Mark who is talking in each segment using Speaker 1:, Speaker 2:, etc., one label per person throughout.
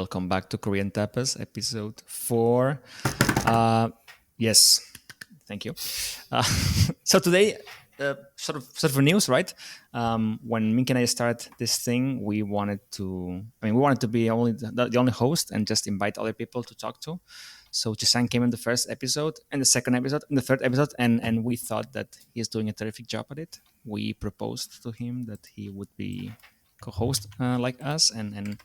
Speaker 1: Welcome back to Korean Tapas, episode 4. Yes, thank you. So today, sort of news, right? When Mink and I started this thing, we wanted to be only the only host and just invite other people to talk to. So Jisang came in the first episode, and the second episode, and the third episode, and we thought that he's doing a terrific job at it. We proposed to him that he would be co-host like us and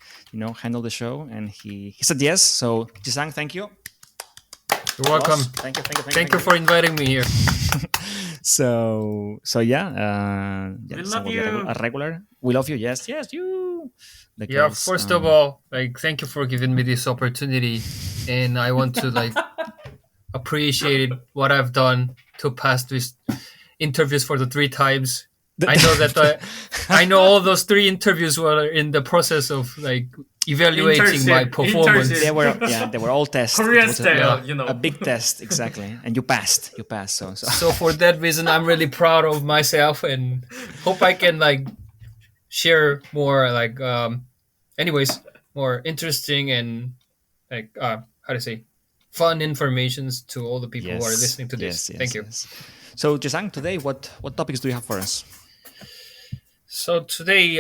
Speaker 1: handle the show, and he said yes. So Jisang, thank you.
Speaker 2: You're welcome. Thank you for inviting me here.
Speaker 1: So yeah,
Speaker 3: we love you.
Speaker 1: A regular. We love you. Yes, you.
Speaker 2: Because, first of all, thank you for giving me this opportunity, and I want to appreciate what I've done to pass these interviews for the 3 times. I know that I know all those 3 interviews were in the process of evaluating my performance.
Speaker 1: They were all tests.
Speaker 3: Korean style,
Speaker 1: a big test, exactly, and you passed.
Speaker 2: So for that reason, I'm really proud of myself and hope I can share more more interesting and fun informations to all the people who are listening to this. Thank you.
Speaker 1: So Jisang, today what topics do you have for us?
Speaker 2: So today,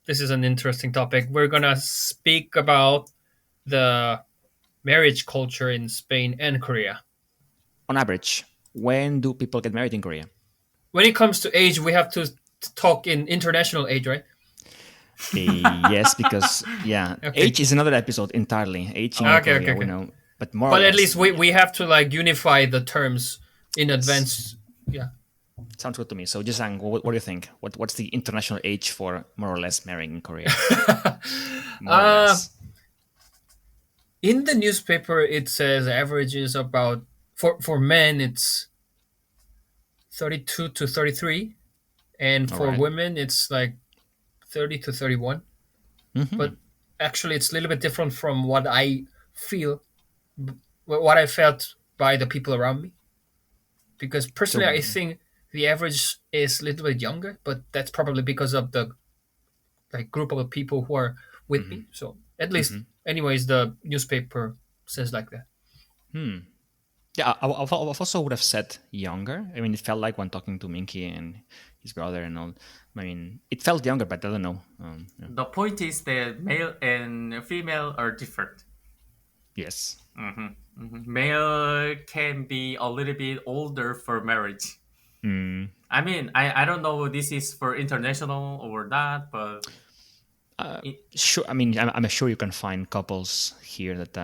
Speaker 2: this is an interesting topic. We're gonna speak about the marriage culture in Spain and Korea.
Speaker 1: On average, when do people get married in Korea?
Speaker 2: When it comes to age, we have to talk in international age, right?
Speaker 1: Yes, because age is another episode entirely. Age in Korea, we know, but more.
Speaker 2: But at least we have to unify the terms in advance. Yeah.
Speaker 1: Sounds good to me. So, Jisang, what do you think? What's the international age for more or less marrying in Korea?
Speaker 2: In the newspaper, it says average is about for men it's 32 to 33, and for women it's 30 to 31.
Speaker 1: Mm-hmm.
Speaker 2: But actually, it's a little bit different from what I felt by the people around me. Because personally, I think the average is a little bit younger, but that's probably because of the group of people who are with me. So at least, anyways, the newspaper says like that.
Speaker 1: Yeah, I also would have said younger. I mean, it felt like when talking to Minky and his brother and all. I mean, it felt younger, but I don't know.
Speaker 3: The point is that male and female are different.
Speaker 1: Yes.
Speaker 3: Male can be a little bit older for marriage. I mean, I don't know if this is for international or not, but
Speaker 1: sure. I mean, I'm sure you can find couples here that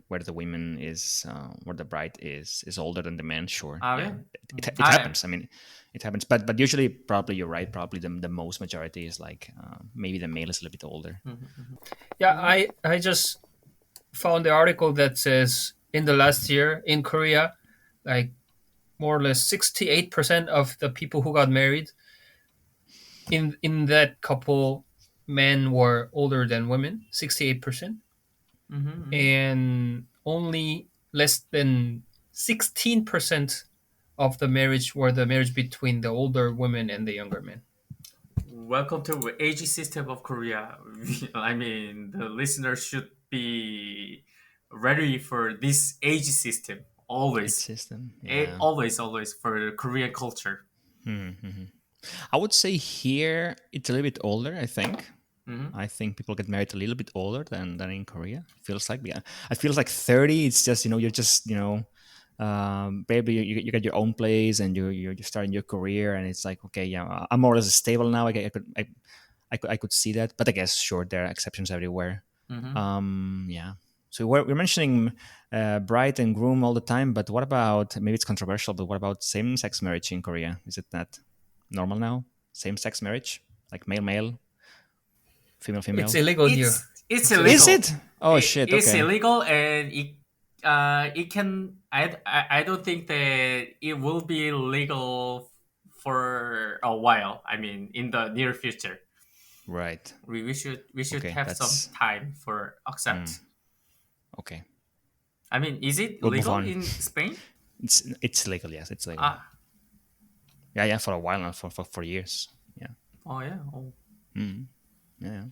Speaker 1: where the women is where the bride is older than the man. Sure, it happens. I mean, it happens, but usually, probably you're right. Probably the most majority is maybe the male is a little bit older.
Speaker 2: Yeah, I just found the article that says in the last year in Korea, more or less 68% of the people who got married in that couple, men were older than women, 68%. And only less than 16% of the marriage were the marriage between the older women and the younger men.
Speaker 3: Welcome to the age system of Korea. I mean, the listeners should be ready for this age system. Always. Always for the Korean culture.
Speaker 1: I would say here it's a little bit older, I think. I think people get married a little bit older than in Korea. Feels like, it feels like 30. It's just you're just baby, you get your own place and you're starting your career, and it's like, okay, yeah, I'm more or less stable now. I could see that, but I guess sure there are exceptions everywhere. Yeah. So we're mentioning bride and groom all the time, but what about, maybe it's controversial, but what about same-sex marriage in Korea? Is it not normal now? Same-sex marriage, like male, female.
Speaker 2: It's illegal here.
Speaker 3: It's illegal.
Speaker 1: Is it? Oh shit! Okay.
Speaker 3: It's illegal, and it can. I don't think that it will be legal for a while. I mean, in the near future.
Speaker 1: Right.
Speaker 3: We should have some time for accept.
Speaker 1: Okay.
Speaker 3: I mean, is it legal in Spain?
Speaker 1: It's legal. Yes, it's legal. Yeah, for a while now, for years. Yeah.
Speaker 3: Oh yeah.
Speaker 1: Yeah.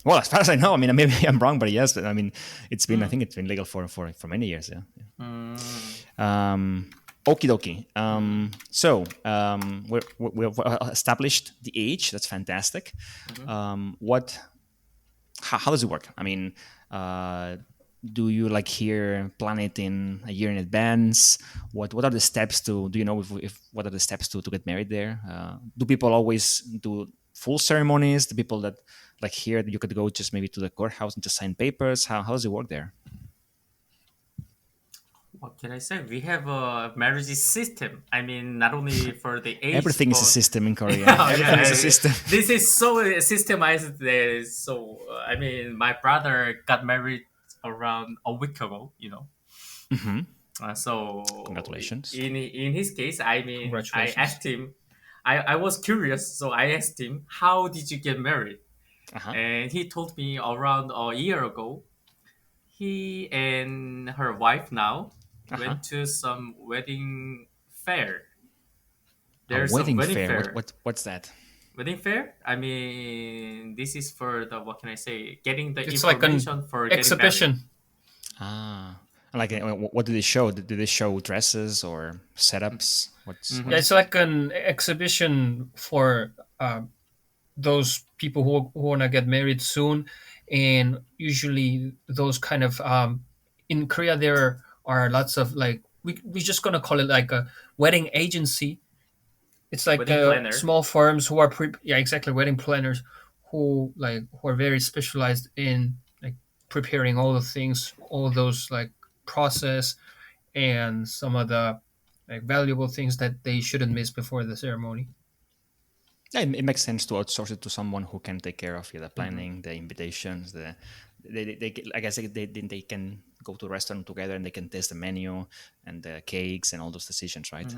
Speaker 1: Well, as far as I know, I mean, maybe I'm wrong, but yes, I mean, I think it's been legal for many years. Yeah. Okie dokie. We've established the age. That's fantastic. How does it work? I mean, do you like here plan it in a year in advance? What are the steps to? Do you know if what are the steps to get married there? Do people always do full ceremonies? The people that like here, you could go just maybe to the courthouse and just sign papers. How does it work there?
Speaker 3: What can I say? We have a marriage system. I mean, not only for the age.
Speaker 1: Everything is a system in Korea.
Speaker 3: Everything
Speaker 1: is a system.
Speaker 3: This is so systemized. I mean, my brother got married around a week ago. So
Speaker 1: congratulations.
Speaker 3: In his case, I mean, I asked him. I was curious, so I asked him, "How did you get married?" And he told me around a year ago, he and her wife now went to some wedding fair.
Speaker 1: There's a wedding fair. What's that?
Speaker 3: Wedding fair? I mean, this is for the, what can I say? Getting the information like for exhibition.
Speaker 1: Like, what do they show? Do they show dresses or setups?
Speaker 2: It's like an exhibition for those people who want to get married soon. And usually those kind of in Korea there are lots of like we're just gonna call it like a wedding agency. It's like small firms who are wedding planners who are very specialized in like preparing all the things, all those like process and some of the like valuable things that they shouldn't miss before the ceremony.
Speaker 1: Yeah, it makes sense to outsource it to someone who can take care of the planning, the invitations, I guess they can go to a restaurant together and they can taste the menu and the cakes and all those decisions, right?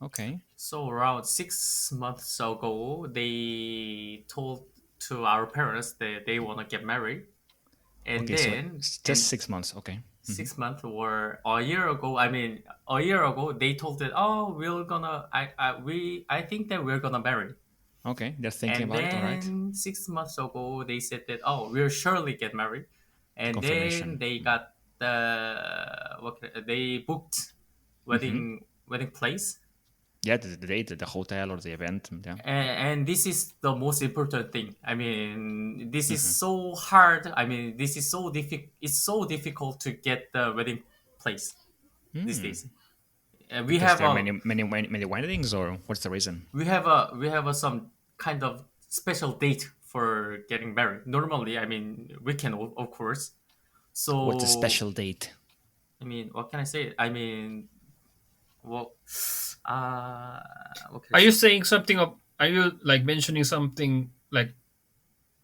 Speaker 1: Okay.
Speaker 3: So around 6 months ago, they told to our parents that they want to get married, and then
Speaker 1: just 6 months. Okay.
Speaker 3: 6 months or a year ago. I mean, a year ago they told that, oh, we're gonna. I think that we're gonna marry.
Speaker 1: Okay, they're thinking about it. All right.
Speaker 3: 6 months ago they said that, oh, we'll surely get married, and then they got they booked wedding place.
Speaker 1: Yeah, the date, the hotel or the event. Yeah.
Speaker 3: And this is the most important thing. I mean, this is so hard. I mean, this is so difficult. It's so difficult to get the wedding place these days. We have
Speaker 1: many weddings, or what's the reason?
Speaker 3: We have some kind of special date for getting married. Normally, I mean, we can of course. So
Speaker 1: what's a special date?
Speaker 3: I mean, what can I say? I mean, well,
Speaker 2: are you saying something of? Are you like mentioning something like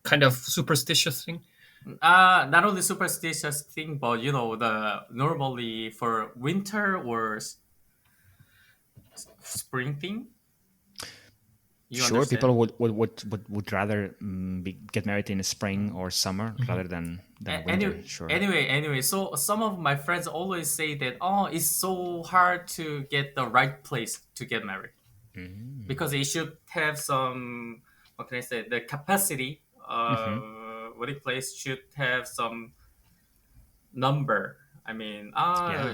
Speaker 2: kind of superstitious thing?
Speaker 3: Not only superstitious thing, but the normally for winter or spring thing.
Speaker 1: Sure, people would rather get married in spring or summer rather than winter. Sure.
Speaker 3: Anyway, so some of my friends always say that, oh, it's so hard to get the right place to get married because it should have some, what can I say, the capacity. Wedding place should have some number. I mean,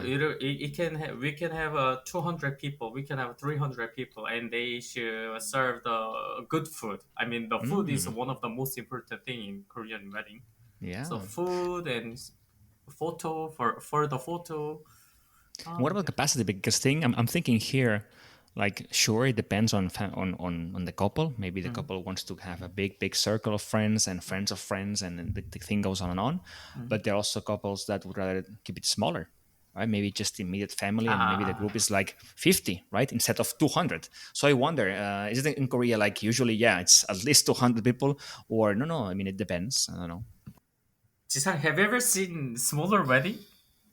Speaker 3: we can have 200 people, we can have 300 people, and they should serve the good food. I mean, the food is one of the most important thing in Korean wedding.
Speaker 1: Yeah.
Speaker 3: So food and photo for the photo.
Speaker 1: What about capacity? Because I'm thinking here, like, sure, it depends on the couple. Maybe the couple wants to have a big circle of friends and friends of friends, and the thing goes on and on. But there are also couples that would rather keep it smaller, right? Maybe just immediate family, and maybe the group is like 50, right, instead of 200. So I wonder, is it in Korea like usually, it's at least 200 people, or no? I mean, it depends. I don't know.
Speaker 3: Jisang, have you ever seen smaller wedding?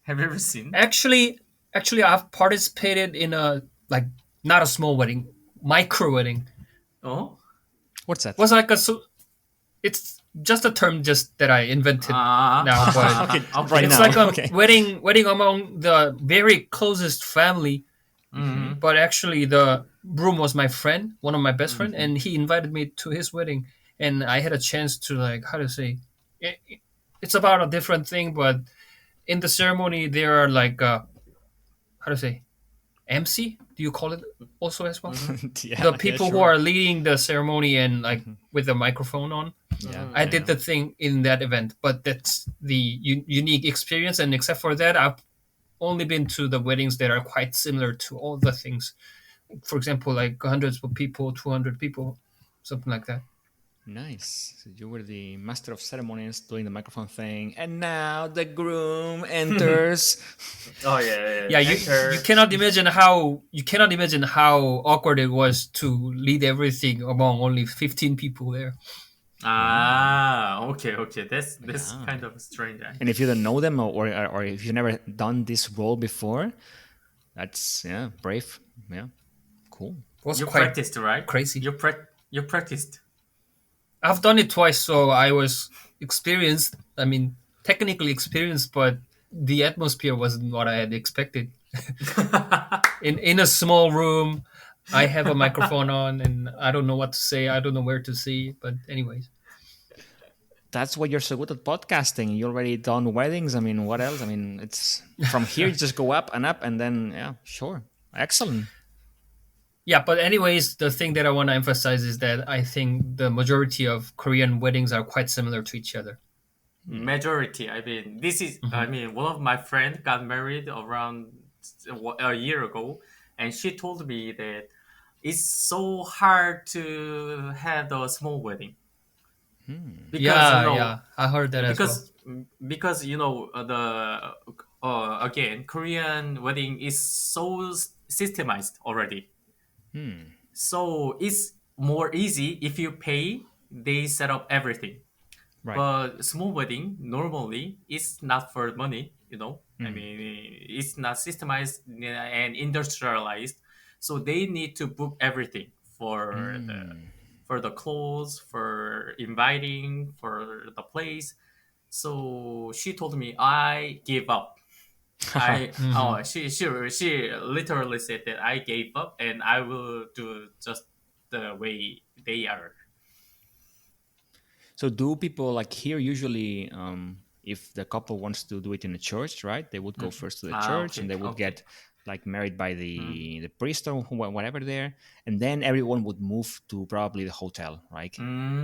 Speaker 3: Have you ever seen?
Speaker 2: Actually, I've participated in a like. Not a small wedding, micro wedding.
Speaker 3: Oh,
Speaker 2: what's that? Was like it's just a term that I invented now. But it's like a wedding among the very closest family. Mm-hmm. But actually, the groom was my friend, one of my best friends, and he invited me to his wedding. and I had a chance to like how to say, it, it's about a different thing, but in the ceremony there are like how to say MC. Do you call it also as well? The
Speaker 1: Yeah, yeah,
Speaker 2: people who
Speaker 1: sure.
Speaker 2: are leading the ceremony and like
Speaker 1: Hmm.
Speaker 2: with the microphone on.
Speaker 1: Yeah,
Speaker 2: I
Speaker 1: yeah,
Speaker 2: did
Speaker 1: yeah.
Speaker 2: the thing in that event, but that's the unique experience. And except for that, I've only been to the weddings that are quite similar to all the things. For example, like hundreds of people, 200 people, something like that.
Speaker 1: Nice. So you were the master of ceremonies doing the microphone thing, and now the groom enters.
Speaker 3: Oh yeah,
Speaker 2: Yeah,
Speaker 3: yeah.
Speaker 2: you
Speaker 3: Enter.
Speaker 2: cannot imagine how awkward it was to lead everything among only 15 people there.
Speaker 1: Wow.
Speaker 3: Ah, okay, okay. That's
Speaker 1: Yeah.
Speaker 3: kind of strange
Speaker 1: And if you
Speaker 3: actually.
Speaker 1: don't know them, or if you've never done this role before, that's yeah, brave. Yeah, cool.
Speaker 2: It was
Speaker 3: You
Speaker 2: quite
Speaker 3: practiced, right?
Speaker 2: crazy.
Speaker 3: You practiced.
Speaker 2: I've done it twice, so I was experienced. I mean, technically experienced, but the atmosphere wasn't what I had expected. In a small room, I have a microphone on, and I don't know what to say. I don't know where to see. But anyways,
Speaker 1: That's why you're so good at podcasting. You already done weddings. I mean, what else? I mean, it's from here you just go up, and then yeah, sure, excellent.
Speaker 2: yeah. But anyways, the thing that I want to emphasize is that I think the majority of Korean weddings are quite similar to each other.
Speaker 3: Majority. I mean, this is. I
Speaker 2: Mhm.
Speaker 3: mean, one of my friends got married around a year ago, and she told me that it's so hard to have a small wedding because
Speaker 2: Yeah, yeah, I heard that as well.
Speaker 3: because because the again Korean wedding is so systemized already.
Speaker 1: Hmm.
Speaker 3: So it's more easy if you pay. They set up everything.
Speaker 1: Right.
Speaker 3: But small wedding normally is not for money. I
Speaker 1: Hmm.
Speaker 3: mean, it's not systemized and industrialized. So they need to book everything
Speaker 1: Hmm.
Speaker 3: for the clothes, for inviting, for the place. So she told me I gave up. I
Speaker 2: Hmm.
Speaker 3: oh she literally said that I gave up and I will do just the way they are.
Speaker 1: So do people like here usually if the couple wants to do it in a church, right? They would go
Speaker 3: Mhm.
Speaker 1: first to the
Speaker 3: Ah,
Speaker 1: church and
Speaker 3: okay,
Speaker 1: they would
Speaker 3: okay.
Speaker 1: get like married by
Speaker 3: Mhm.
Speaker 1: the priest or whatever there, and then everyone would move to probably the hotel, right?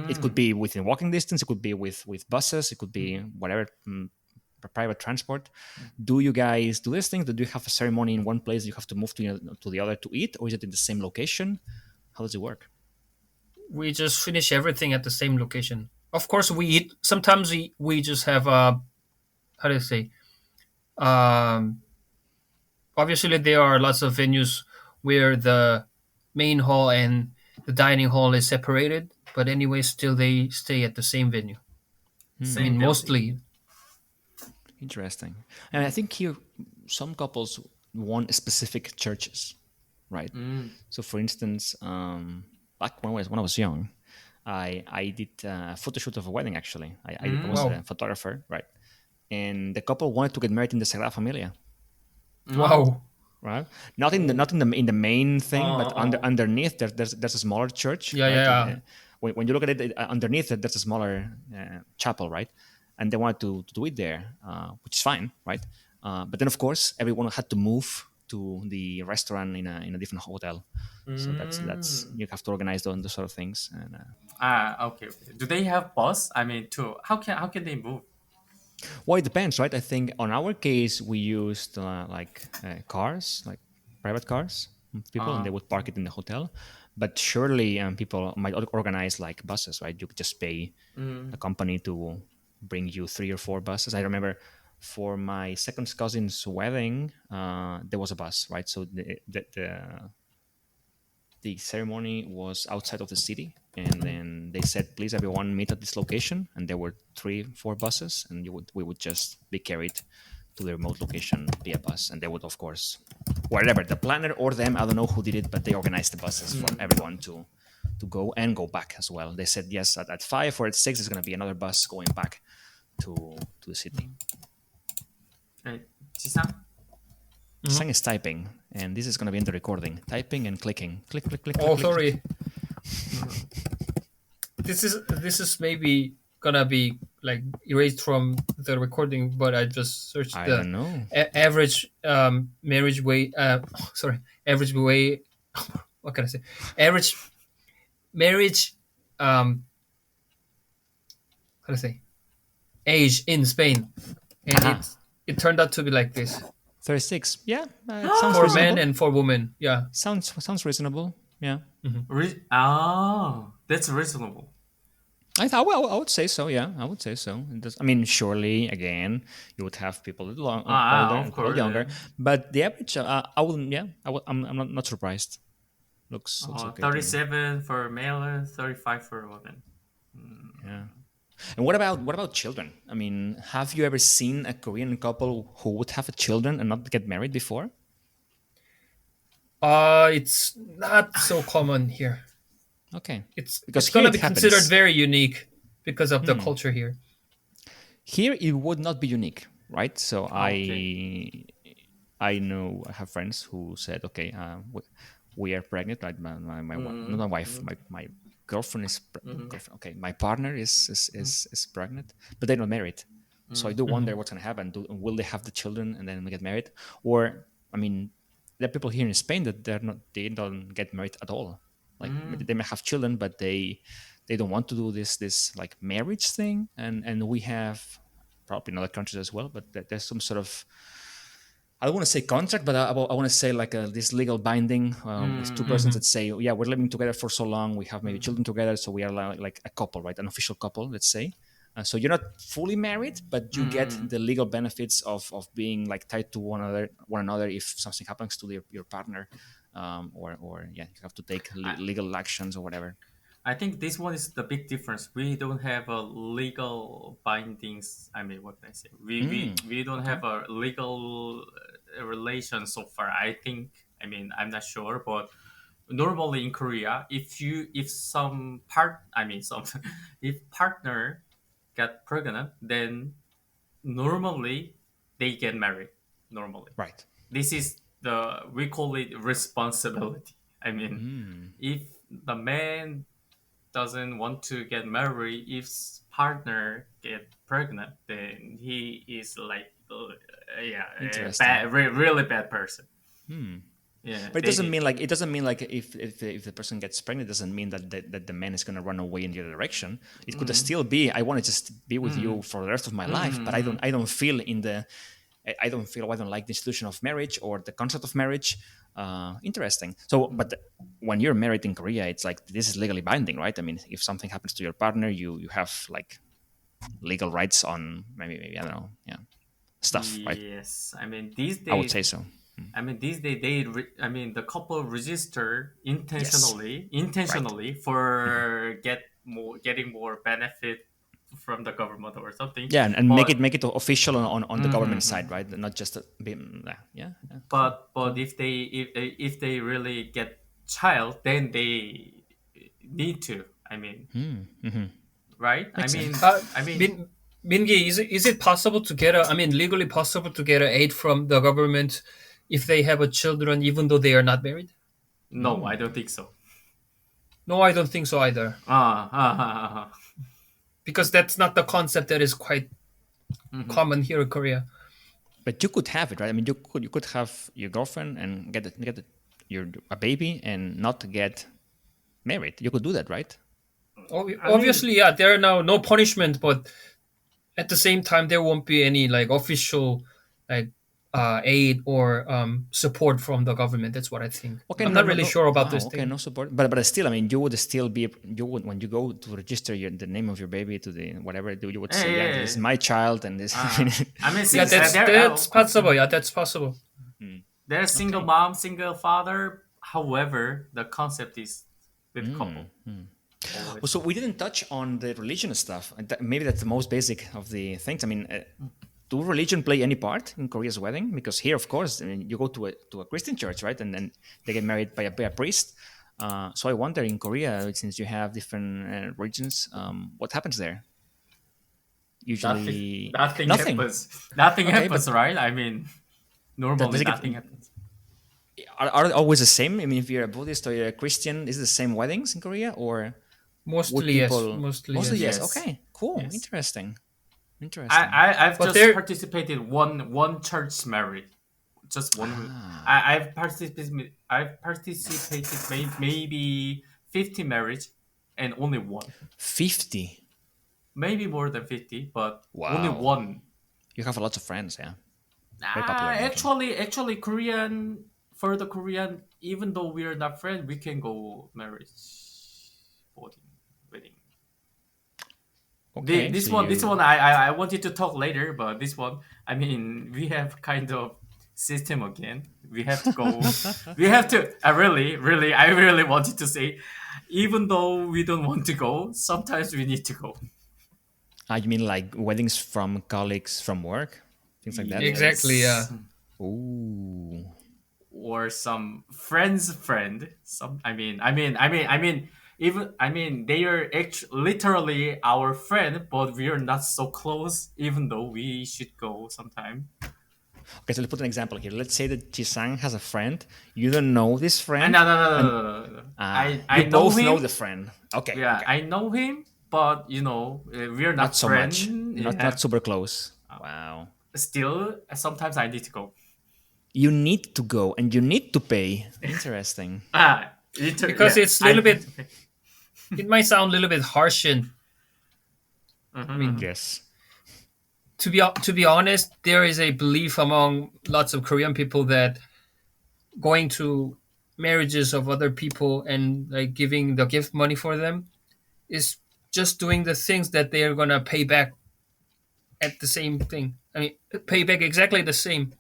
Speaker 1: It could
Speaker 3: Mm.
Speaker 1: be within walking distance, it could be with buses, it could be whatever private transport. Do you guys do these things? Do you have a ceremony in one place you have to move to the other to eat, or is it in the same location? How does it work?
Speaker 2: We just finish everything at the same location. Of course, we eat. Sometimes we just have how do you say? Um, Obviously, there are lots of venues where the main hall and the dining hall is separated. But anyway, still they stay at the same venue. I
Speaker 3: Same
Speaker 2: mean,
Speaker 3: building.
Speaker 2: mostly.
Speaker 1: Interesting. And I think here some couples want specific churches, right?
Speaker 3: Mm.
Speaker 1: So, for instance, back when I was young, I did a photo shoot of a wedding. Actually, I was
Speaker 3: Mm.
Speaker 2: Wow,
Speaker 1: a photographer, right? And the couple wanted to get married in the Sagrada Familia,
Speaker 3: No.
Speaker 2: wow,
Speaker 1: right? Not in the
Speaker 3: Oh.
Speaker 1: not in the main thing, but
Speaker 3: Oh.
Speaker 1: underneath there's a smaller church,
Speaker 2: yeah,
Speaker 1: right?
Speaker 2: yeah,
Speaker 1: When you look at it underneath it, there's a smaller chapel, right? And they wanted to do it there, which is fine, right? But then of course everyone had to move to the restaurant in a different hotel, so that's
Speaker 3: Mm.
Speaker 1: you have to organize those sort of things. And
Speaker 3: Ah, okay, okay. Do they have bus? I mean, too. How can they move?
Speaker 1: well, it depends, right? I think on our case we used cars, like private cars, people, and they
Speaker 3: Uh.
Speaker 1: would park it in the hotel. But surely people might organize like buses, right? You could just pay a
Speaker 3: Mm.
Speaker 1: company to bring you 3 or 4 buses. I remember for my second cousin's wedding, there was a bus, right? So the ceremony was outside of the city, and
Speaker 3: Mm.
Speaker 1: then they said, please everyone meet at this location, and there were 3 4 buses, and we would just be carried to the remote location via bus, and they would of course whatever the planner or them, I don't know who did it, but they organized the buses for
Speaker 3: Mm.
Speaker 1: everyone to go and go back as well. They said yes, at 5 or at 6 there's going to be another bus going back to the city.
Speaker 3: Hey, Jisang?
Speaker 1: Sang
Speaker 2: mhm.
Speaker 1: is typing, and this is going to be in the recording, typing and clicking, click click click click
Speaker 2: Oh,
Speaker 1: click click.
Speaker 2: sorry. this is maybe gonna be like erased from the recording, but I just searched
Speaker 1: I
Speaker 2: the
Speaker 1: don't know.
Speaker 2: average marriage way. Sorry, average way. What can I say? Average marriage. How to say? Age in Spain, and
Speaker 3: Ah.
Speaker 2: it turned out to be like this
Speaker 1: 36. Yeah, it sounds
Speaker 2: for men
Speaker 1: reasonable.
Speaker 2: and for women. Yeah.
Speaker 1: Sounds reasonable. Yeah.
Speaker 3: That's reasonable.
Speaker 1: I would say so. Yeah, I would say so. I mean, surely again, you would have people a little older
Speaker 3: Of
Speaker 1: and people
Speaker 3: course.
Speaker 1: younger, but the average, I wouldn't. Yeah, I'm not surprised. Looks okay to me.
Speaker 3: 37 for male and 35 for women.
Speaker 1: Yeah. And what about children? I mean, have you ever seen a Korean couple who would have a children and not get married before?
Speaker 2: It's not so common here.
Speaker 1: Okay.
Speaker 2: It's
Speaker 1: Because here
Speaker 2: gonna
Speaker 1: it
Speaker 2: be considered
Speaker 1: happens.
Speaker 2: very unique because of the culture here.
Speaker 1: Here it would not be unique, right? So
Speaker 3: Okay.
Speaker 1: I know I have friends who said, okay, we are pregnant. Right? Not my wife, my girlfriend is girlfriend. Okay, my partner is pregnant, but they're not married. So I do wonder what's going to happen. Will they have the children and then get married? Or I mean, there are people here in Spain that they don't get married at all. Like they may have children, but they don't want to do this like marriage thing. And we have probably in other countries as well, but there's some sort of, I don't want to say contract, but I want to say like this legal binding with two persons that say, yeah, we're living together for so long, we have maybe children together, so we are like a couple, right? An official couple, let's say. So you're not fully married, but you get the legal benefits of being like tied to one another if something happens to your partner, or yeah, you have to take legal actions or whatever.
Speaker 3: I think this one is the big difference. We don't have a legal bindings. I mean, what can I say? We don't
Speaker 1: Okay.
Speaker 3: have a legal relation so far. I think. I mean, I'm not sure, but normally in Korea, if some part, I mean, some if partner get pregnant, then normally they get married. Normally,
Speaker 1: Right.
Speaker 3: this is the we call it responsibility. I mean, if the man doesn't want to get married if partner get pregnant, then he is like yeah, a
Speaker 1: Interesting.
Speaker 3: bad, really bad person. Yeah,
Speaker 1: But it doesn't mean like if the person gets pregnant, it doesn't mean that the man is going to run away in the other direction. It could still be, I want to just be with you for the rest of my life, but I don't feel I don't like the institution of marriage or the concept of marriage. Interesting. So, but when you're married in Korea, it's like this is legally binding, right? I mean, if something happens to your partner, you have like legal rights on maybe I don't know, yeah, stuff, right?
Speaker 3: yes. I mean these
Speaker 1: I would
Speaker 3: days.
Speaker 1: say so.
Speaker 3: I mean these days I mean the couple register
Speaker 1: Yes. Right.
Speaker 3: intentionally for getting more benefit from the government or something,
Speaker 1: Yeah, and make it
Speaker 3: but
Speaker 1: make it official on the government side, right? Not just yeah, cool,
Speaker 3: but
Speaker 1: cool.
Speaker 3: if they really get child, then they need to. I mean, right?
Speaker 1: Makes sense.
Speaker 3: I mean,
Speaker 2: Min Mingi, is it possible to get I mean, legally possible to get a aid from the government if they have a children, even though they are not married?
Speaker 3: no, I don't think so.
Speaker 2: No, I don't think so either,
Speaker 3: Ah, ah, ah, ah,
Speaker 2: because that's not the concept that is quite common here in Korea.
Speaker 1: But you could have it, right? I mean, you could have your girlfriend and get your a baby and not get married. You could do that, right?
Speaker 3: I mean,
Speaker 2: Obviously, yeah, there are now no punishment, but at the same time, there won't be any like official like aid or support from the government. That's what I think.
Speaker 1: Okay,
Speaker 2: I'm
Speaker 1: no,
Speaker 2: not
Speaker 1: no,
Speaker 2: really
Speaker 1: no.
Speaker 2: sure about
Speaker 1: Wow,
Speaker 2: this
Speaker 1: okay,
Speaker 2: thing.
Speaker 1: no support. But still, I mean, you would when you go to register the name of your baby to the whatever, you would say, yeah, this is
Speaker 3: hey,
Speaker 1: my child, and this.
Speaker 3: I mean,
Speaker 2: Yeah,
Speaker 3: since
Speaker 2: that's possible. Yeah, that's possible.
Speaker 3: they're single
Speaker 1: Okay.
Speaker 3: mom, single father. However, the concept is with couple
Speaker 1: Well,
Speaker 3: always.
Speaker 1: so we didn't touch on the religion stuff. And maybe that's the most basic of the things. I mean, do religion play any part in Korea's wedding? Because here, of course, I mean, you go to a Christian church, right, and then they get married by a priest. So I wonder in Korea, since you have different regions, what happens there?
Speaker 3: Nothing,
Speaker 1: Usually,
Speaker 3: nothing
Speaker 1: nothing.
Speaker 3: happens. Nothing
Speaker 1: Okay,
Speaker 3: happens,
Speaker 1: but
Speaker 3: right? I mean,
Speaker 1: does
Speaker 3: normally
Speaker 1: it get
Speaker 3: nothing happens.
Speaker 1: are they always the same? I mean, if you're a Buddhist or you're a Christian, is it the same weddings in Korea or? Would
Speaker 2: Mostly yes.
Speaker 1: people
Speaker 2: Mostly
Speaker 1: mostly
Speaker 2: yes.
Speaker 1: yes?
Speaker 3: Yes.
Speaker 1: Okay, cool,
Speaker 3: Yes.
Speaker 1: interesting,
Speaker 3: I,
Speaker 1: interesting.
Speaker 3: I've
Speaker 2: But
Speaker 3: just
Speaker 2: there,
Speaker 3: participated one church marriage, just one.
Speaker 1: Ah,
Speaker 3: I've participated maybe 50 marriage, and only one,
Speaker 1: 50.
Speaker 3: maybe more than 50, but only
Speaker 1: Wow,
Speaker 3: one.
Speaker 1: you have a lot of friends, yeah. Very popular in UK.
Speaker 3: Actually, Korean, for the Korean, even though we are not friends, we can go marriage, wedding, wedding.
Speaker 1: Okay,
Speaker 3: This
Speaker 1: so
Speaker 3: one,
Speaker 1: you
Speaker 3: I wanted to talk later, but this one, I mean, we have kind of system again. We have to go. We have to. I really wanted to say, even though we don't want to go, sometimes we need to go.
Speaker 1: you mean like weddings from colleagues from work, things like that?
Speaker 2: exactly, yeah.
Speaker 3: Yes,
Speaker 1: Ooh,
Speaker 3: or some friend's friend. Some, even they are literally our friend, but we are not so close. Even though we should go sometime.
Speaker 1: okay. So let's put an example here. Let's say that Jisang has a friend. You don't know this friend,
Speaker 3: No, no, no, no,
Speaker 1: and
Speaker 3: no, no, no.
Speaker 1: you
Speaker 3: I know
Speaker 1: both know
Speaker 3: him.
Speaker 1: the friend. Okay,
Speaker 3: Yeah,
Speaker 1: okay.
Speaker 3: I know him, but we are
Speaker 1: Not
Speaker 3: not
Speaker 1: so much.
Speaker 3: friends.
Speaker 1: Not
Speaker 3: Yeah,
Speaker 1: super close. Wow.
Speaker 3: still sometimes I need to go.
Speaker 1: You need to go and you need to pay. Interesting.
Speaker 2: Because
Speaker 3: Yeah,
Speaker 2: it's a
Speaker 3: I
Speaker 2: little
Speaker 3: need
Speaker 2: bit.
Speaker 3: to pay.
Speaker 2: It might sound a little bit harsh, and
Speaker 3: Mhm,
Speaker 2: I mean,
Speaker 3: mhm.
Speaker 1: Yes.
Speaker 2: to be honest, there is a belief among lots of Korean people that going to marriages of other people and like giving the gift money for them is just doing the things that they are gonna pay back at the same thing. I mean, pay back exactly the same.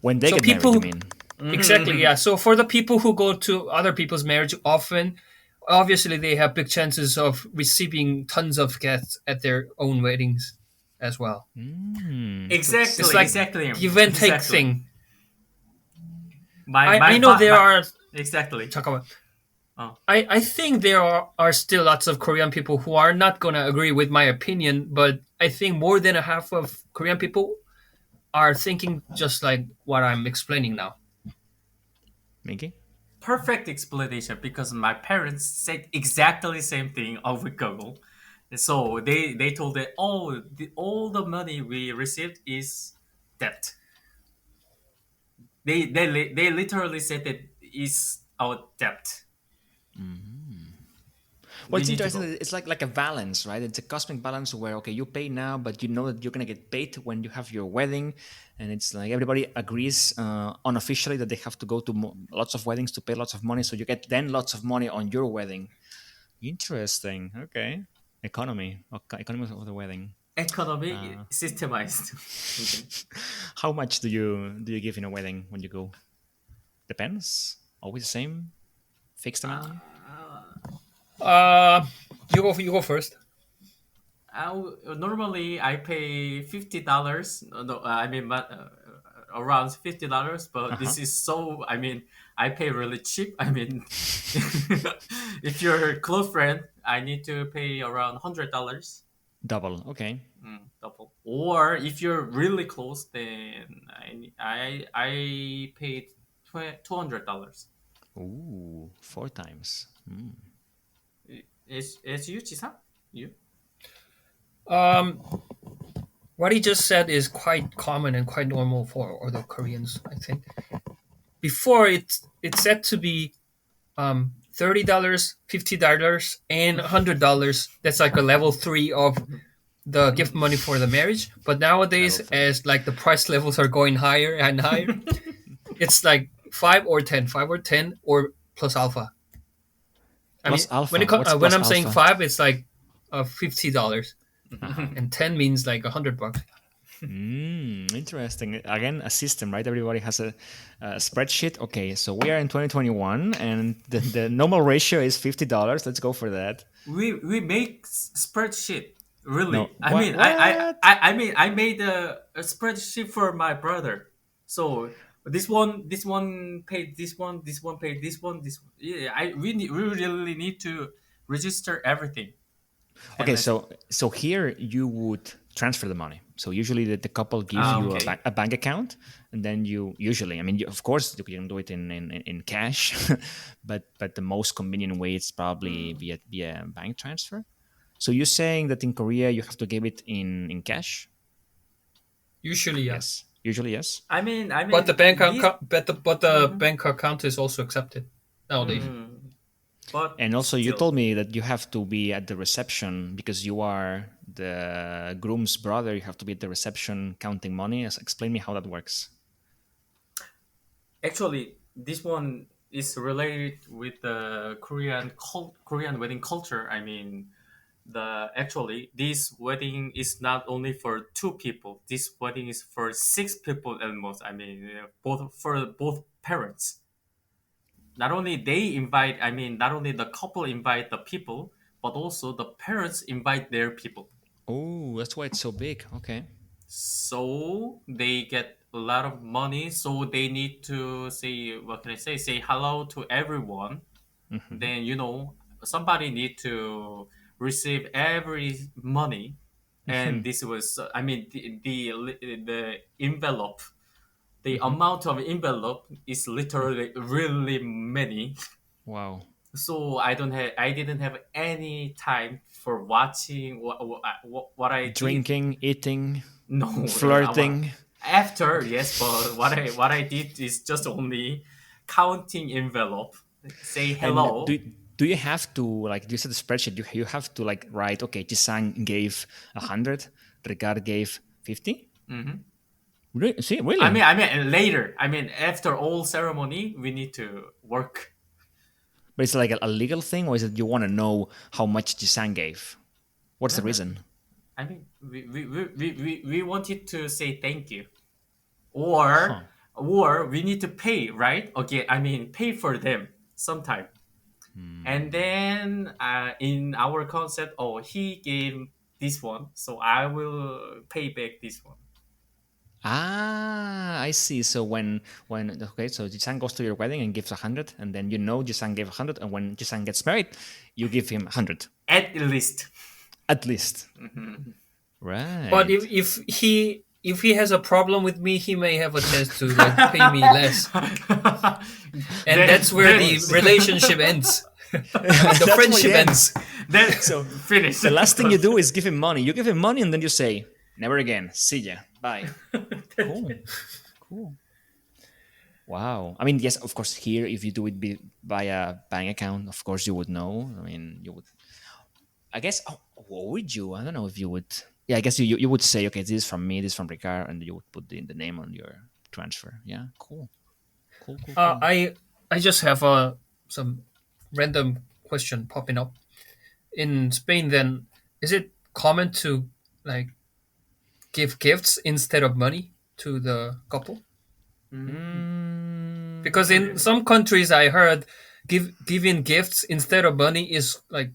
Speaker 1: When they
Speaker 2: So
Speaker 1: get married, you
Speaker 2: people,
Speaker 1: mean?
Speaker 2: exactly, yeah. So for the people who go to other people's marriage often, obviously they have big chances of receiving tons of guests at their own weddings as well. It's
Speaker 3: Exactly,
Speaker 2: like
Speaker 3: exactly,
Speaker 2: give and take
Speaker 3: exactly.
Speaker 2: thing.
Speaker 3: My
Speaker 2: I
Speaker 3: my
Speaker 2: know
Speaker 3: fa-
Speaker 2: there
Speaker 3: my
Speaker 2: are
Speaker 3: exactly.
Speaker 2: talk about.
Speaker 3: Oh.
Speaker 2: I think there are still lots of Korean people who are not gonna agree with my opinion, but I think more than a half of Korean people are thinking just like what I'm explaining now.
Speaker 1: Mickey?
Speaker 3: Perfect explanation because my parents said exactly the same thing over Google. So they told that all the money we received is debt. They literally said that is our debt.
Speaker 1: Well,
Speaker 3: We
Speaker 1: it's
Speaker 3: need to
Speaker 1: interesting
Speaker 3: go.
Speaker 1: that it's like a balance, right? It's a cosmic balance where, okay, you pay now, but you know that you're going to get paid when you have your wedding. And it's like everybody agrees unofficially that they have to go to lots of weddings to pay lots of money. So you get then lots of money on your wedding. Interesting. Okay. Economy of the wedding.
Speaker 3: Economy systemized. Okay.
Speaker 1: How much do you give in a wedding when you go? Depends. Always the same fixed amount.
Speaker 2: Uh, you go first.
Speaker 3: Normally I pay $50. No, around $50.
Speaker 1: Uh
Speaker 3: But
Speaker 1: huh.
Speaker 3: this is so. I pay really cheap. If you're a close friend, I need to pay around $100.
Speaker 1: Double. Okay.
Speaker 3: Double. Or if you're really close, then I paid $200.
Speaker 1: Ooh, four times.
Speaker 3: Is you, Chisa? You?
Speaker 2: Um, what he just said is quite common and quite normal for other Koreans, I think. Before it's said to be $30, $50, and $100. That's like a level three of the gift money for the marriage. But nowadays,
Speaker 1: Level three.
Speaker 2: as like the price levels are going higher and higher, it's like 5 or 10, or plus alpha. I
Speaker 1: Plus
Speaker 2: mean,
Speaker 1: alpha. What's
Speaker 2: when
Speaker 1: plus
Speaker 2: I'm saying
Speaker 1: alpha?
Speaker 2: five, it's like $50,
Speaker 1: Uh-huh.
Speaker 2: and 10 means like $100.
Speaker 1: Interesting. Again, a system, right? Everybody has a spreadsheet. Okay, so we are in 2021, and the normal ratio is $50. Let's go for that.
Speaker 3: We make spreadsheet,
Speaker 1: No,
Speaker 3: really.
Speaker 1: what? What?
Speaker 3: I made a spreadsheet for my brother. So this one paid this one paid this one. Yeah, we really need to register everything.
Speaker 1: Okay,
Speaker 3: And I said,
Speaker 1: so here you would transfer the money. So usually the couple gives
Speaker 3: Ah,
Speaker 1: you
Speaker 3: okay.
Speaker 1: a bank account, and then you usually, I mean, of course, you can do it in cash, but the most convenient way is probably via bank transfer. So you're saying that in Korea you have to give it in cash?
Speaker 2: Usually, yeah.
Speaker 1: Yes, usually yes.
Speaker 2: But the
Speaker 3: This.
Speaker 2: bank account is also accepted nowadays.
Speaker 3: But
Speaker 1: And also, you
Speaker 3: still,
Speaker 1: told me that you have to be at the reception because you are the groom's brother. You have to be at the reception counting money. Explain me how that works.
Speaker 3: actually, this one is related with the Korean wedding culture. I mean, the actually this wedding is not only for two people. This wedding is for six people almost. I mean, both for both parents. Not only the couple invite the people, but also the parents invite their people.
Speaker 1: Oh, that's why it's so big. Okay.
Speaker 3: So they get a lot of money. So they need to say, what can I say hello to everyone. Then somebody need to receive every money, and this was the envelope. The amount of envelope is literally really many.
Speaker 1: Wow.
Speaker 3: So I didn't have any time for watching what I did.
Speaker 1: Drinking, eating,
Speaker 3: No, no,
Speaker 1: flirting.
Speaker 3: after, yes, but what I did is just only counting envelope, say
Speaker 1: And
Speaker 3: hello.
Speaker 1: do you have to, like, you said the spreadsheet, you have to like write, okay, Jisang gave 100, Ricard gave 50? See, really?
Speaker 3: Later. After all ceremony, we need to work.
Speaker 1: But it's like a legal thing, or is it you want to know how much Jisang gave? What's
Speaker 3: No,
Speaker 1: the
Speaker 3: no.
Speaker 1: reason?
Speaker 3: We wanted to say thank you,
Speaker 1: Huh.
Speaker 3: or we need to pay, right? Okay, pay for them sometime. And then in our concept, oh, he gave this one, so I will pay back this one.
Speaker 1: Ah, I see. So when okay, so Jisang goes to your wedding and gives 100, and then you know Jisang gave 100, and when Jisang gets married, you give him 100
Speaker 3: At least.
Speaker 1: at least.
Speaker 2: But
Speaker 1: Right.
Speaker 2: if he has a problem with me, he may have a chance to like pay me less, and that's where the relationship ends. The
Speaker 1: That's where
Speaker 2: friendship
Speaker 1: it ends.
Speaker 2: ends.
Speaker 3: Then
Speaker 1: So
Speaker 3: finish.
Speaker 1: the last thing you do is give him money. You give him money, and then you say, "Never again. See ya. Bye." Cool. Cool. Wow. I mean, yes, of course, here, if you do it via bank account, of course, you would know. I mean, you would, I guess, oh, what would you? I don't know if you would. Yeah, I guess you would say, okay, this is from me, this is from Ricard, and you would put the name on your transfer. Yeah, cool. Cool, cool,
Speaker 2: Uh,
Speaker 1: cool.
Speaker 2: I I just have some random question popping up. In Spain, then is it common to like give gifts instead of money to the couple? Because in some countries, I heard giving gifts instead of money is like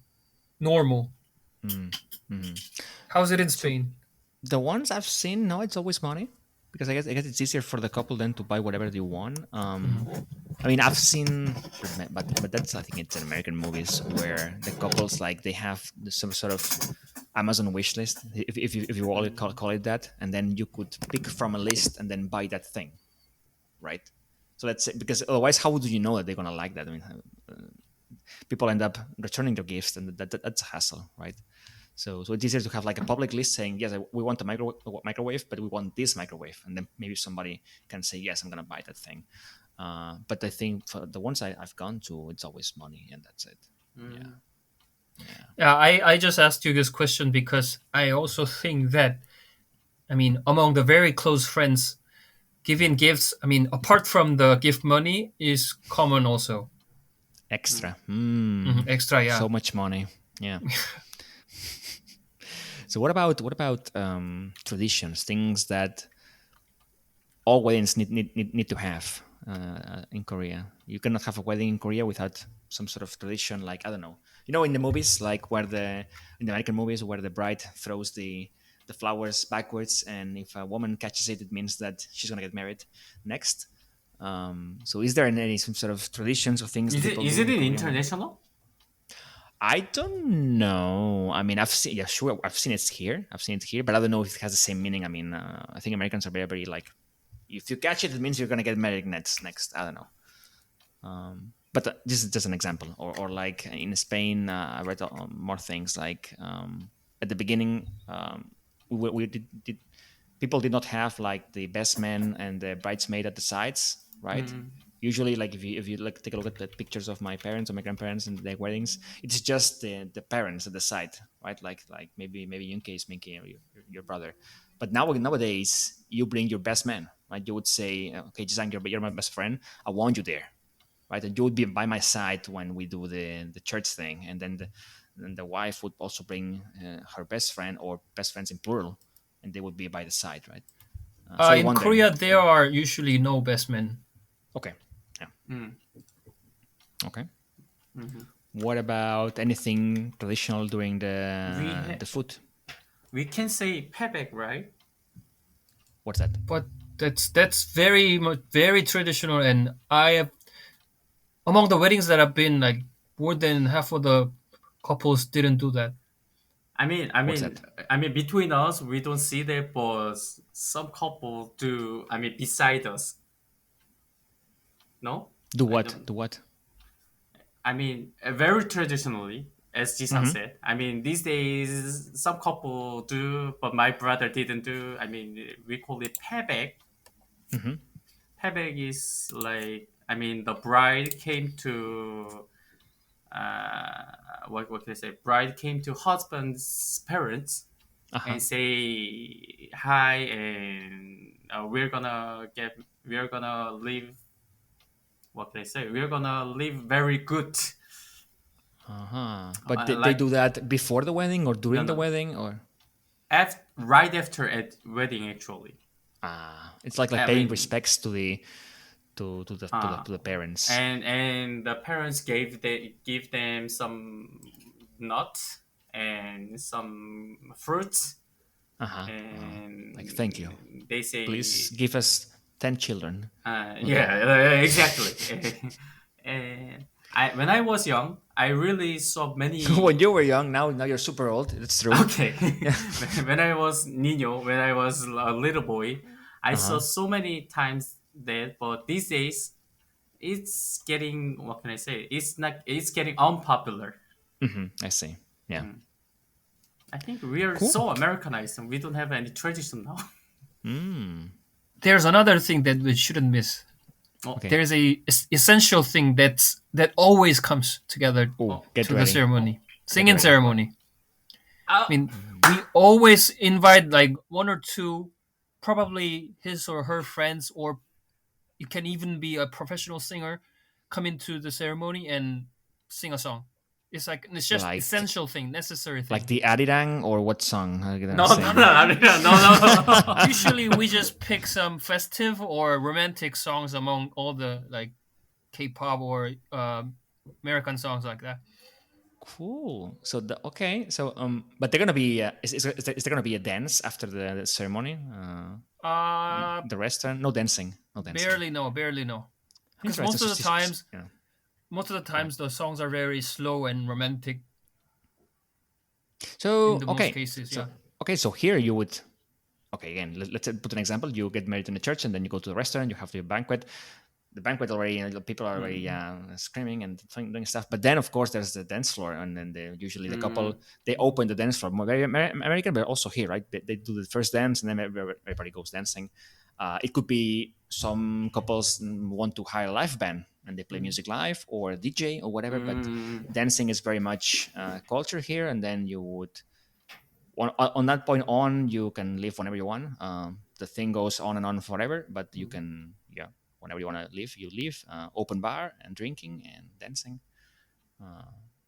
Speaker 2: normal. How's it in
Speaker 1: So
Speaker 2: Spain?
Speaker 1: the ones I've seen, no, it's always money because I guess it's easier for the couple then to buy whatever they want. I mean, I've seen, but that's, I think it's in American movies where the couples, like, they have some sort of Amazon wish list, if you all call it that, and then you could pick from a list and then buy that thing, right? So let's say, because otherwise, how do you know that they're gonna like that? I mean, people end up returning their gifts, and that's a hassle, right? So it's easier to have like a public list saying, yes, we want a microwave, but we want this microwave, and then maybe somebody can say, yes, I'm gonna buy that thing. But I think for the ones I've gone to, it's always money, and that's it. Yeah.
Speaker 2: Yeah, I just asked you this question because I also think that, I mean, among the very close friends, giving gifts, I mean, apart from the gift money, is common also.
Speaker 1: Extra.
Speaker 2: Extra, yeah.
Speaker 1: So much money. Yeah. So what about traditions, things that all weddings need to have in Korea? You cannot have a wedding in Korea without some sort of tradition, like, I don't know, in the movies, like where in the American movies, where the bride throws the flowers backwards, and if a woman catches it, it means that she's gonna get married next. So is there any some sort of traditions or things that
Speaker 3: Is it
Speaker 1: people
Speaker 3: is
Speaker 1: do
Speaker 3: it
Speaker 1: in
Speaker 3: in
Speaker 1: Korean wedding?
Speaker 3: international?
Speaker 1: I don't know. I mean, I've seen, yeah, sure, I've seen it here. I've seen it here, but I don't know if it has the same meaning. I mean, I think Americans are very, very like, if you catch it, it means you're gonna get married next. I don't know. But this is just an example. Or like in Spain, I read more things like at the beginning, we did people did not have like the best man and the bridesmaid at the sides, right? Usually, like if you like take a look at the pictures of my parents or my grandparents and their weddings, it's just the parents at the side, right? Like maybe in case Minky or your brother. But nowadays, you bring your best man, right? You would say, okay, Jisang, you're my best friend. I want you there, right? And you would be by my side when we do the church thing, and then the wife would also bring her best friend or best friends in plural, and they would be by the side, right? So I
Speaker 2: In
Speaker 1: wonder.
Speaker 2: Korea, there are usually no best men.
Speaker 1: Okay, yeah,
Speaker 3: Mm.
Speaker 1: okay.
Speaker 3: Mhm.
Speaker 1: What about anything traditional during
Speaker 3: We
Speaker 1: the food?
Speaker 3: we can say pebek, right?
Speaker 1: What's that?
Speaker 2: But that's very much very traditional, and I have among the weddings that I've been, like more than half of the couples didn't do that.
Speaker 3: I mean, I
Speaker 1: What's
Speaker 3: mean,
Speaker 1: that?
Speaker 3: I mean, between us, we don't see that, but some couple do. I mean, beside us, no,
Speaker 1: Do
Speaker 3: I
Speaker 1: what?
Speaker 3: don't.
Speaker 1: Do what?
Speaker 3: I mean, very traditionally, as Jisang
Speaker 1: Mm-hmm.
Speaker 3: said. I mean, these days some couple do, but my brother didn't do. I mean, we call it pebek.
Speaker 1: Mm-hmm.
Speaker 3: Pebek is like, I mean, the bride came to what can I say? Bride came to husband's parents
Speaker 1: Uh huh.
Speaker 3: and say hi, and we're gonna live. What can I say? We're gonna live very good.
Speaker 1: Uh huh. But they
Speaker 3: Like
Speaker 1: do that before the wedding or
Speaker 3: no,
Speaker 1: during the
Speaker 3: no,
Speaker 1: wedding or
Speaker 3: right after at wedding actually.
Speaker 1: it's like
Speaker 3: I
Speaker 1: paying
Speaker 3: mean,
Speaker 1: respects to the
Speaker 3: uh,
Speaker 1: to the parents.
Speaker 3: and the parents give them some nuts and some fruits,
Speaker 1: Uh huh. Like thank you.
Speaker 3: and they
Speaker 1: Please
Speaker 3: say,
Speaker 1: give us 10 children. Okay.
Speaker 3: yeah, exactly. And when I was young, I really saw
Speaker 1: When
Speaker 3: many.
Speaker 1: you were young, now you're super old. It's true.
Speaker 3: Okay,
Speaker 1: Yeah.
Speaker 3: when I was Nino, when I was a little boy, I
Speaker 1: Uh
Speaker 3: saw
Speaker 1: huh.
Speaker 3: so many times that. But these days, it's getting, what can I say? It's not. It's getting unpopular.
Speaker 1: I see. Yeah.
Speaker 3: Mm. I think we are
Speaker 1: Cool.
Speaker 3: so Americanized and we don't have any tradition now.
Speaker 1: Mm.
Speaker 2: There's another thing that we shouldn't miss.
Speaker 3: Oh,
Speaker 1: Okay.
Speaker 2: There's a essential thing that always comes together
Speaker 1: Oh,
Speaker 3: oh,
Speaker 1: get
Speaker 2: to the
Speaker 1: ready.
Speaker 2: ceremony,
Speaker 1: Get
Speaker 2: singing
Speaker 1: ready.
Speaker 2: ceremony. I
Speaker 3: uh,
Speaker 2: mean, we always invite like one or two, probably his or her friends, or it can even be a professional singer, come into the ceremony and sing a song. It's just
Speaker 1: Like
Speaker 2: essential thing, necessary
Speaker 1: like
Speaker 2: thing.
Speaker 1: the Arirang or what song are you gonna
Speaker 3: no, no,
Speaker 2: No,
Speaker 1: sing?
Speaker 2: no,
Speaker 3: no,
Speaker 2: no.
Speaker 3: no, no, no.
Speaker 2: Usually we just pick some festive or romantic songs among all the like K-pop or American songs like that.
Speaker 1: Cool. So okay. So but they're gonna be is there gonna be a dance after the ceremony?
Speaker 2: Uh,
Speaker 1: The restaurant? No dancing. No dancing.
Speaker 2: barely no, barely no. Because
Speaker 1: Interesting. Yeah.
Speaker 2: most of the
Speaker 1: Go ahead.
Speaker 2: times the songs are very slow and romantic in
Speaker 1: So
Speaker 2: the most
Speaker 1: okay.
Speaker 2: cases.
Speaker 1: So
Speaker 2: Yeah.
Speaker 1: okay. So here you would okay again. Let's put an example. You get married in the church, and then you go to the restaurant. You have your banquet. The banquet already, people are already screaming and doing stuff. But then, of course, there's the dance floor, and then usually the couple they open the dance floor. Very American, but also here, right? They do the first dance, and then everybody goes dancing. It could be some couples want to hire a live band and they play music live or a DJ or whatever. But dancing is very much culture here, and then you would on that point on you can live whenever you want. The thing goes on and on forever, but you can yeah whenever you want to live you live. Open bar and drinking and dancing.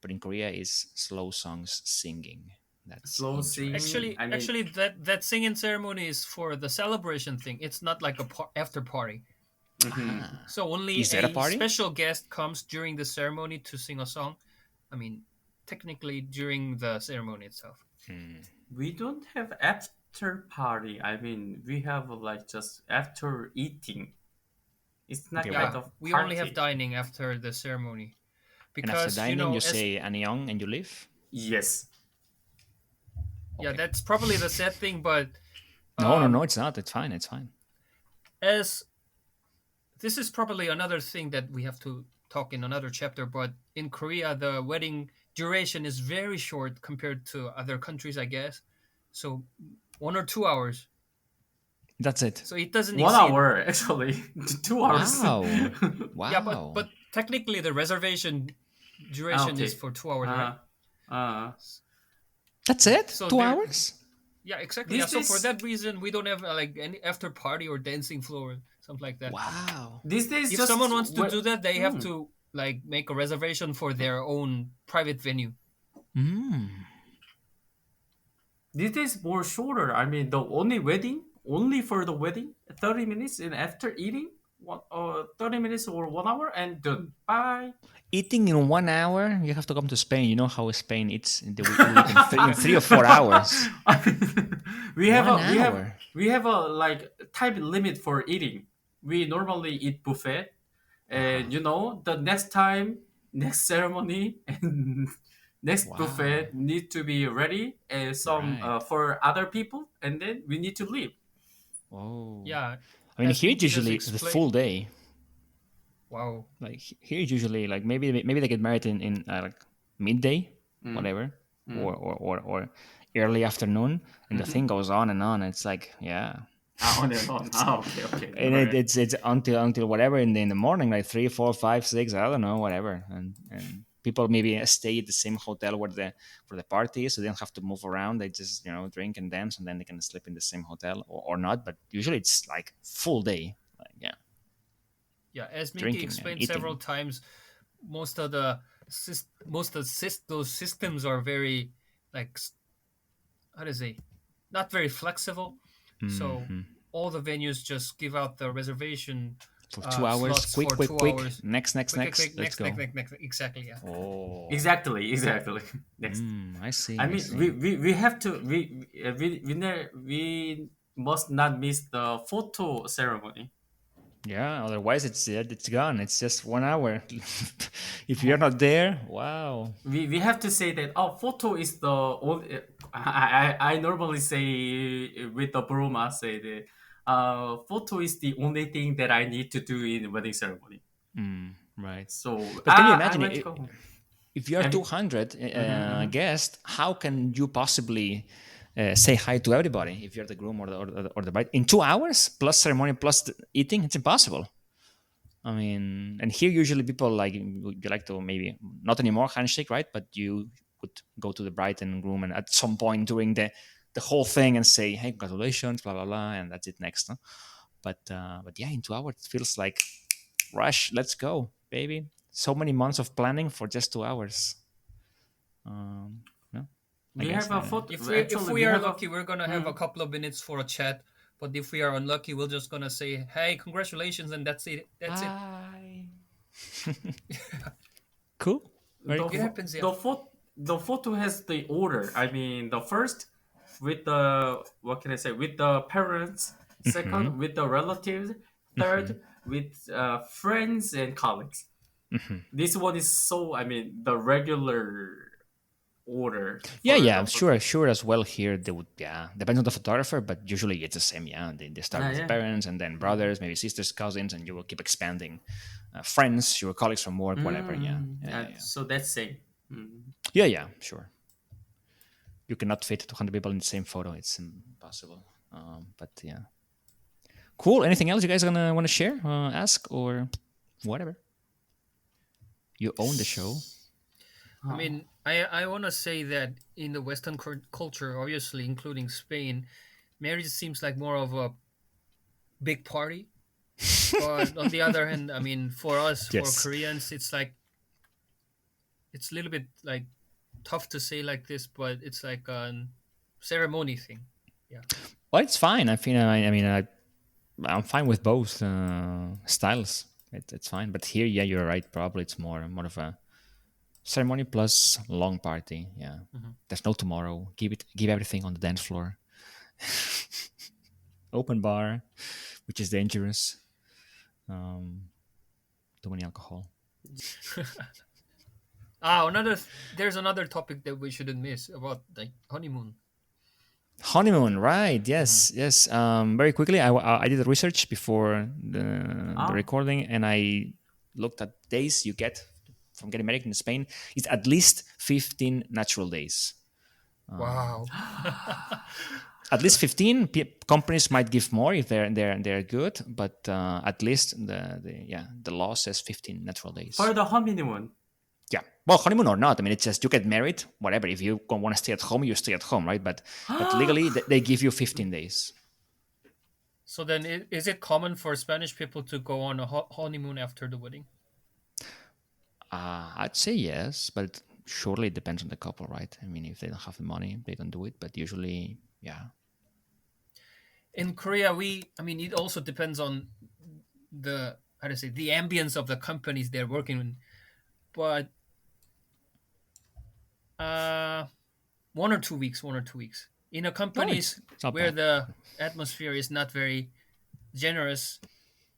Speaker 1: But in Korea is slow songs singing. That's
Speaker 3: Slow
Speaker 1: interesting.
Speaker 3: singing.
Speaker 2: Actually,
Speaker 3: I mean,
Speaker 2: actually, that singing ceremony is for the celebration thing. It's not like a after party.
Speaker 3: mhm.
Speaker 2: So only
Speaker 1: Is there a
Speaker 2: a
Speaker 1: party?
Speaker 2: special guest comes during the ceremony to sing a song. I mean, technically during the ceremony itself.
Speaker 3: We don't have after party. I mean, we have like just after eating. It's not
Speaker 1: Okay,
Speaker 3: kind
Speaker 2: Yeah,
Speaker 3: of
Speaker 2: we only have
Speaker 3: party.
Speaker 2: dining after the ceremony
Speaker 1: And after
Speaker 2: because
Speaker 1: dining, you
Speaker 2: as
Speaker 1: say "annyeong" and you leave.
Speaker 3: Yes.
Speaker 2: yeah,
Speaker 1: Okay.
Speaker 2: that's probably the sad thing, but
Speaker 1: No, no, no.
Speaker 2: um,
Speaker 1: It's not. It's fine. It's fine.
Speaker 2: as this is probably another thing that we have to talk in another chapter, but in Korea the wedding duration is very short compared to other countries, I guess. So 1 or 2 hours.
Speaker 1: That's it.
Speaker 2: So it doesn't
Speaker 3: One
Speaker 2: exceed.
Speaker 3: hour actually. 2 hours.
Speaker 1: Wow.
Speaker 2: Yeah, but
Speaker 1: Wow.
Speaker 2: technically the reservation duration is
Speaker 3: Okay.
Speaker 2: for 2 hours, right?
Speaker 3: Uh, uh,
Speaker 1: That's it.
Speaker 2: So
Speaker 1: Two
Speaker 2: there,
Speaker 1: hours.
Speaker 2: yeah, exactly. Yeah,
Speaker 3: this
Speaker 2: so for
Speaker 3: this
Speaker 2: that reason, we don't have like any after party or dancing floor, something like that.
Speaker 1: Wow.
Speaker 3: these days
Speaker 2: If
Speaker 3: just
Speaker 2: someone wants to do that, they have
Speaker 3: mm,
Speaker 2: to like make a reservation for their own private venue.
Speaker 1: Mm.
Speaker 3: these days more shorter. I mean, the only wedding, only for the wedding, 30 minutes, and after eating, 30 minutes or 1 hour, and done. Bye.
Speaker 1: Eating in 1 hour, you have to come to Spain. You know how Spain eats. We eat in 3 or 4 hours.
Speaker 3: I mean, we have
Speaker 1: One
Speaker 3: a we have
Speaker 1: hour.
Speaker 3: we have a like time limit for eating. We normally eat buffet, and the next time, next ceremony, and next
Speaker 1: Wow.
Speaker 3: buffet need to be ready, some
Speaker 1: Right.
Speaker 3: for other people, and then we need to leave.
Speaker 1: Oh.
Speaker 2: Yeah,
Speaker 1: I mean,
Speaker 2: as
Speaker 1: here it's
Speaker 2: Minty just
Speaker 1: usually the
Speaker 2: explained.
Speaker 1: full day.
Speaker 2: Wow.
Speaker 1: Like here it's usually like maybe they get married in like midday,
Speaker 3: Mm,
Speaker 1: whatever,
Speaker 3: mm,
Speaker 1: or early afternoon, and the
Speaker 3: mm-hmm.
Speaker 1: thing goes on and on. It's like yeah,
Speaker 3: On and on. Ah, okay, okay.
Speaker 1: and
Speaker 3: All right.
Speaker 1: it's until whatever in the morning, like 3, 4, 5, 6, I don't know, whatever, and people maybe stay at the same hotel where the for the party is, so they don't have to move around. They just drink and dance, and then they can sleep in the same hotel or not. But usually it's like full day, like yeah,
Speaker 2: Yeah, as Minty
Speaker 1: drinking and
Speaker 2: explained several
Speaker 1: eating.
Speaker 2: times, most of the those systems are very like how to say, not very flexible. So
Speaker 1: Hmm.
Speaker 2: all the venues just give out the reservation
Speaker 1: For 2 hours,
Speaker 2: slots
Speaker 1: quick,
Speaker 2: for
Speaker 1: quick,
Speaker 2: two
Speaker 1: quick.
Speaker 2: hours.
Speaker 1: Next, next,
Speaker 2: Quick, quick,
Speaker 1: next.
Speaker 2: quick,
Speaker 1: Let's
Speaker 2: next, next,
Speaker 1: go.
Speaker 2: next, next. Exactly, yeah.
Speaker 1: Oh,
Speaker 3: Exactly. Next.
Speaker 1: I see.
Speaker 3: I
Speaker 1: I
Speaker 3: mean,
Speaker 1: see.
Speaker 3: we have to we must not miss the photo ceremony.
Speaker 1: Yeah. Otherwise, it's gone. It's just 1 hour. If you're not there, wow.
Speaker 3: We have to say that photo is the only. I normally say with the broma say that photo is the only thing that I need to do in wedding ceremony.
Speaker 1: Right.
Speaker 3: So
Speaker 1: But can you
Speaker 3: I
Speaker 1: imagine
Speaker 3: went to go home.
Speaker 1: if you are
Speaker 3: And
Speaker 1: 200
Speaker 3: mhm.
Speaker 1: guests? How can you possibly say hi to everybody if you're the groom or the bride in 2 hours plus ceremony plus eating? It's impossible. I mean, and here usually people like you like to maybe not anymore handshake, right? But you would go to the bride and groom, and at some point during the whole thing and say, "Hey, congratulations," blah blah blah, and that's it next. Huh? But yeah, in 2 hours it feels like rush. Let's go, baby. So many months of planning for just 2 hours. No, I
Speaker 3: We
Speaker 1: guess.
Speaker 3: have a photo.
Speaker 2: If
Speaker 3: Actually,
Speaker 2: we
Speaker 3: we
Speaker 2: are
Speaker 3: have a.
Speaker 2: lucky, we're gonna have a
Speaker 3: Mhm.
Speaker 2: couple of minutes for a chat. But if we are unlucky, we're just gonna say, "Hey, congratulations," and that's it. That's it.
Speaker 1: Bye. Cool. Very
Speaker 3: the
Speaker 2: It
Speaker 1: cool.
Speaker 3: pho-
Speaker 2: happens, yeah.
Speaker 3: the photo the photo has the order. I mean, the first with the what can I say with the parents,
Speaker 1: Mm-hmm.
Speaker 3: second with the relatives,
Speaker 1: Mm-hmm.
Speaker 3: third with friends and colleagues.
Speaker 1: Mm-hmm.
Speaker 3: This one is so I mean the regular order
Speaker 1: Yeah,
Speaker 3: for the
Speaker 1: yeah,
Speaker 3: photo.
Speaker 1: sure as well. Here they would, yeah, depends on the photographer, but usually it's the same. Yeah, they start
Speaker 3: Yeah,
Speaker 1: with
Speaker 3: yeah.
Speaker 1: parents and then brothers, maybe sisters, cousins, and you will keep expanding. Friends, your colleagues from work, whatever. Yeah, yeah, yeah, yeah.
Speaker 3: So that's same. Mm.
Speaker 1: Yeah, yeah, sure. You cannot fit 200 people in the same photo; it's impossible. But yeah, cool. Anything else you guys gonna want to share, ask, or whatever? You own the show.
Speaker 2: I
Speaker 3: Oh.
Speaker 2: mean, I want to say that in the Western culture, obviously including Spain, marriage seems like more of a big party. But on the other hand, I mean, for us, for
Speaker 1: Yes.
Speaker 2: Koreans, it's like it's a little bit like tough to say like this, but it's like a ceremony thing. Yeah.
Speaker 1: Well, it's fine. I think. I'm fine with both styles. It's fine. But here, yeah, you're right. Probably it's more of a ceremony plus long party. Yeah.
Speaker 2: Mhm.
Speaker 1: There's no tomorrow. Give everything on the dance floor. Open bar, which is dangerous. Um, too many alcohol.
Speaker 2: There's another topic that we shouldn't miss about like honeymoon.
Speaker 1: Honeymoon, right? Yes, yes. Very quickly, I did the research before the recording, and I looked at days you get from getting married in Spain. It's at least 15 natural days.
Speaker 2: Wow.
Speaker 1: At least 15. Companies might give more if they're good, but at least the law says 15 natural days
Speaker 3: for the honeymoon.
Speaker 1: Yeah, well, honeymoon or not, I mean, it's just you get married, whatever. If you want to stay at home, you stay at home, right? But legally, they give you 15 days.
Speaker 2: So then, is it common for Spanish people to go on a honeymoon after the wedding?
Speaker 1: I'd say yes, but surely it depends on the couple, right? I mean, if they don't have the money, they don't do it. But usually, yeah.
Speaker 2: In Korea, it also depends on the ambience of the companies they're working in. But 1 or 2 weeks. In a companies where the atmosphere is not very generous,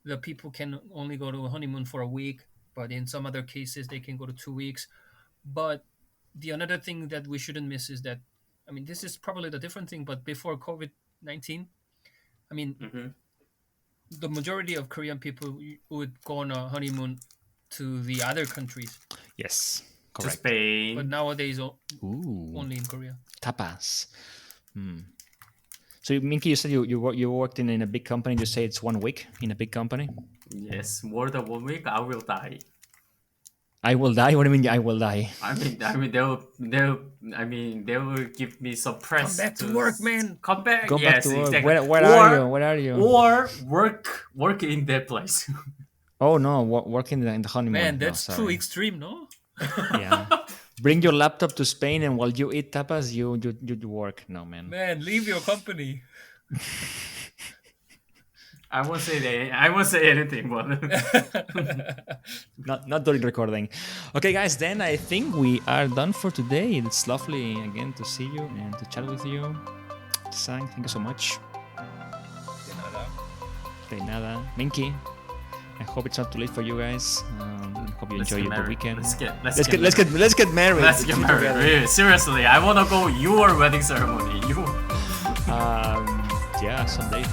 Speaker 2: the people can only go to a honeymoon for a week. But in some other cases, they can go to 2 weeks. But the another thing that we shouldn't miss is that, this is probably the different thing, but before COVID-19, the majority of Korean people would go on a honeymoon to the other countries.
Speaker 1: Yes, correct.
Speaker 3: To Spain.
Speaker 2: But nowadays, only in Korea.
Speaker 1: Tapas. So, Minky, you said you worked in a big company. You say it's 1 week in a big company?
Speaker 3: Yes, more than 1 week, I will die.
Speaker 1: I will die? What do you mean I will die?
Speaker 3: They will give me some press.
Speaker 2: Come back to work, man.
Speaker 3: Come back.
Speaker 1: Go
Speaker 3: yes,
Speaker 1: back to work.
Speaker 3: Exactly.
Speaker 1: Where are you?
Speaker 3: Or work in that place.
Speaker 1: Oh no, work in the honeymoon.
Speaker 2: Man, that's too extreme, no?
Speaker 1: Yeah. Bring your laptop to Spain, and while you eat tapas, you work. No, man.
Speaker 2: Man, leave your company.
Speaker 3: I won't say anything, but
Speaker 1: not during recording. Okay, guys, then I think we are done for today. It's lovely again to see you and to chat with you. Jisang, thank you so much. De nada. Minky, I hope it's not too late for you guys. Hope you enjoy the weekend.
Speaker 3: Let's get
Speaker 1: married.
Speaker 3: Let's get married. Seriously, I wanna go your wedding ceremony.
Speaker 1: Yeah, someday.